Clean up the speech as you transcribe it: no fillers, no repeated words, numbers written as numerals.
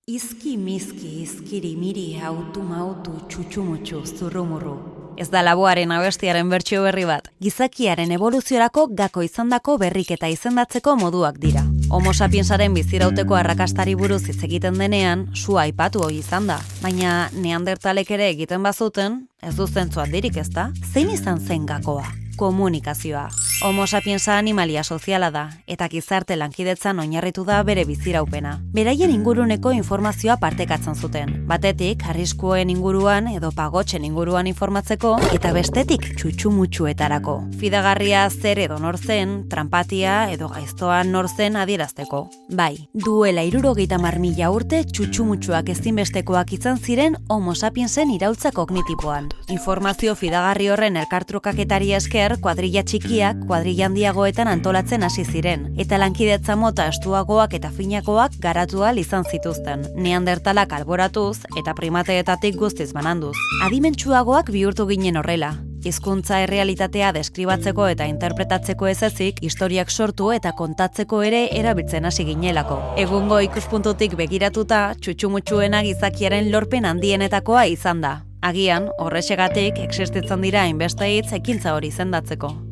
Izki mizki, izkiri miri, autu mautu, txutxumutxu, zurrumurru. Ez da Laboaren abestiaren bertsio berri bat. Gizakiaren evoluziorako gako izandako berriketa izendatzeko moduak dira. Homo sapiensaren bizirauteko arrakastari buruz hitz egiten denean, sua aipatu ohi izan da. Baina neandertalek ere egiten bazuten, ez du zentzu handirik ezta? Zein izan zen gakoa? Komunikazioa. Homo sapiensa animalia soziala da, eta gizarte lankidetzan oinarritu da bere biziraupena. Beraien inguruneko informazioa partekatzen zuten. Batetik, arriskuen inguruan edo pagotzen inguruan informatzeko, eta bestetik txutxumutxuetarako. Fidagarria zer edo nor zen, tranpatia edo gaiztoan nor zen adierazteko. Bai, duela 70.000 urte txutxumutxuak ezinbestekoak izan ziren Homo sapiensen iraultza kognitiboan. Informazio fidagarri horren elkartrukaketari esker, kuadrilla txikiak kuadrilla handiagoetan antolatzen hasi ziren, eta lankidetza mota estuagoak eta finakoak garatu ahal izan zituzten, neandertalak alboratuz eta primateetatik guztiz bananduz. Adimentsuagoak bihurtu ginen horrela. Hizkuntza errealitatea deskribatzeko eta interpretatzeko ez ezik, historiak sortu eta kontatzeko ere erabiltzen hasi ginelako. Egungo ikuspuntutik begiratuta, txutxumutxuena gizakiaren lorpen handienetakoa izan da. Agian, horrexegatik existitzen dira hainbeste hitz ekintza hori izendatzeko.